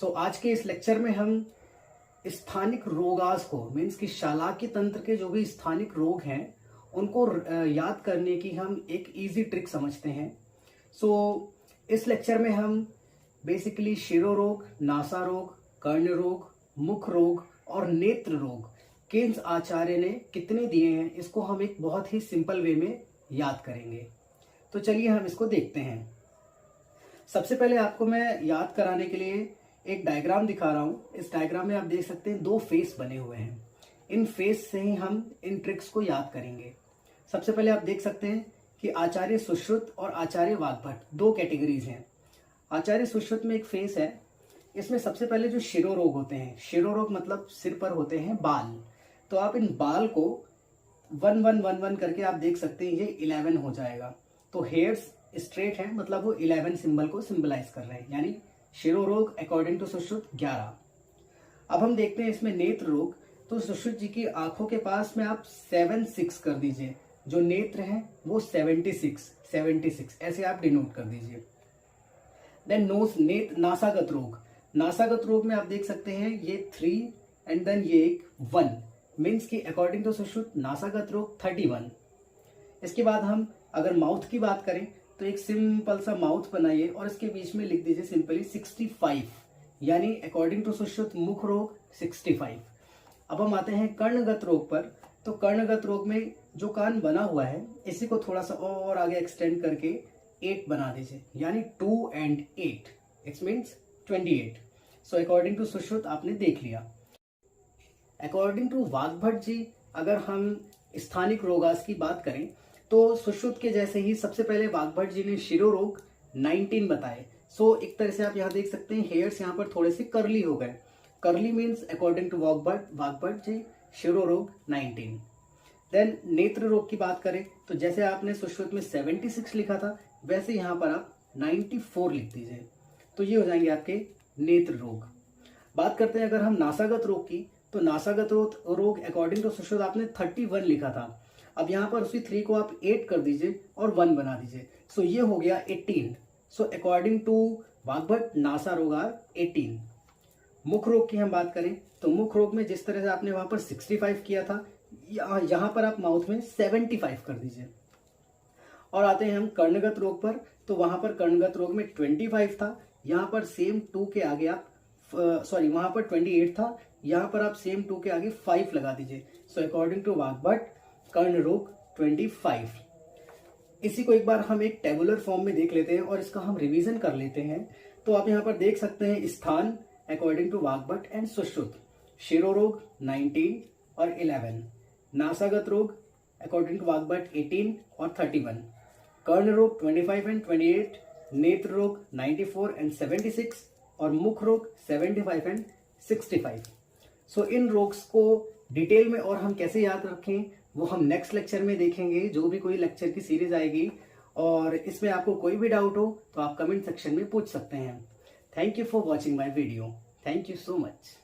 आज के इस लेक्चर में हम स्थानिक रोगास को मीन्स कि शालाक्य तंत्र के जो भी स्थानिक रोग हैं उनको याद करने की हम एक इजी ट्रिक समझते हैं। इस लेक्चर में हम बेसिकली शिरोरोग, नासा रोग, कर्ण रोग, मुख रोग और नेत्र रोग केन्स आचार्य ने कितने दिए हैं इसको हम एक बहुत ही सिंपल वे में याद करेंगे। तो चलिए हम इसको देखते हैं। सबसे पहले आपको मैं याद कराने के लिए एक डायग्राम दिखा रहा हूं। इस डायग्राम में आप देख सकते हैं 2 फेस बने हुए हैं। इन फेस से ही हम इन ट्रिक्स को याद करेंगे। सबसे पहले आप देख सकते हैं कि आचार्य सुश्रुत और आचार्य वाग्भट 2 कैटेगरीज हैं। आचार्य सुश्रुत में एक फेस है, इसमें सबसे पहले जो शिरोरोग होते हैं, शिरोरोग मतलब सिर पर होते हैं बाल, तो आप इन बाल को 1 1 1 1 करके आप देख सकते हैं ये 11 हो जाएगा। तो हेयर्स स्ट्रेट है मतलब वो 11 सिंबल को सिंबलाइज कर रहे हैं, यानी शिरोरोग अकॉर्डिंग टू सुश्रुत 11। अब हम देखते हैं इसमें नेत्र रोग। तो सुश्रुत जी की आंखों के पास में आप 7 6 कर दीजिए, जो नेत्र है वो 76 ऐसे आप डिनोट कर दीजिए। देन नोज नासागत रोग, नासागत रोग में आप देख सकते हैं ये 3 एंड देन ये एक 1 मीन्स की अकॉर्डिंग टू सुश्रुत नासागत रोग 31। इसके बाद हम अगर माउथ की बात करें तो एक सिंपल सा माउथ बनाइए और इसके बीच में लिख दीजिए सिंपली 65, यानी अकॉर्डिंग टू सुश्रुत मुख रोग 65। अब हम आते हैं कर्णगत रोग पर। तो कर्णगत रोग में जो कान बना हुआ है इसी को थोड़ा सा और आगे एक्सटेंड करके 8 बना दीजिए, यानी 2 and 8 it's means 28। According to Sushrut आपने देख लिया। अकॉर्डिंग टू वाग्भट जी अगर हम स्थानिक रोगास की बात करें तो सुश्रुत के जैसे ही सबसे पहले वाग्भट जी ने शिरोरोग 19 बताए। एक तरह से आप यहाँ देख सकते हैं हेयर्स यहाँ पर थोड़े से कर्ली हो गए। Curly means according to Vagbhata ji शिरोरोग 19। देन नेत्र रोग की बात करें तो जैसे आपने सुश्रुत में 76 लिखा था वैसे यहाँ पर आप 94 लिख दीजिए, तो ये हो जाएंगे आपके नेत्र रोग। बात करते हैं अगर हम नासागत रोग की, तो नासागत रोग अकॉर्डिंग टू सुश्रुत आपने 31 लिखा था। अब यहाँ पर उसी 3 को आप 8 कर दीजिए और 1 बना दीजिए, ये हो गया 18। अकॉर्डिंग टू वाग्भट नासा रोग आर 18। मुख रोग की हम बात करें तो मुख रोग में जिस तरह से आपने वहां पर 65 किया था यहाँ पर आप माउथ में 75 कर दीजिए। और आते हैं हम कर्णगत रोग पर, तो वहां पर कर्णगत रोग में 25 था, यहाँ पर सेम 2 के आगे आप वहां पर 28 था, यहाँ पर आप सेम 2 के आगे 5 लगा दीजिए। अकॉर्डिंग टू वाग्भट कर्ण रोग 25। इसी को एक बार हम एक टेबुलर फॉर्म में देख लेते हैं और इसका हम रिवीजन कर लेते हैं। तो आप यहाँ पर देख सकते हैं स्थान according to Vagbhata and Sushruta, शिरोरोग 19 और 11, नासागत रोग अकॉर्डिंग टू वाग्भट 18 और 31, कर्ण रोग 25 एंड 28, नेत्र रोग 94 एंड 76 और मुख रोग 75 एंड 65। इन रोग्स को डिटेल में और हम कैसे याद रखें वो हम नेक्स्ट लेक्चर में देखेंगे, जो भी कोई लेक्चर की सीरीज आएगी। और इसमें आपको कोई भी डाउट हो तो आप कमेंट सेक्शन में पूछ सकते हैं। Thank you for watching my video. Thank you so much.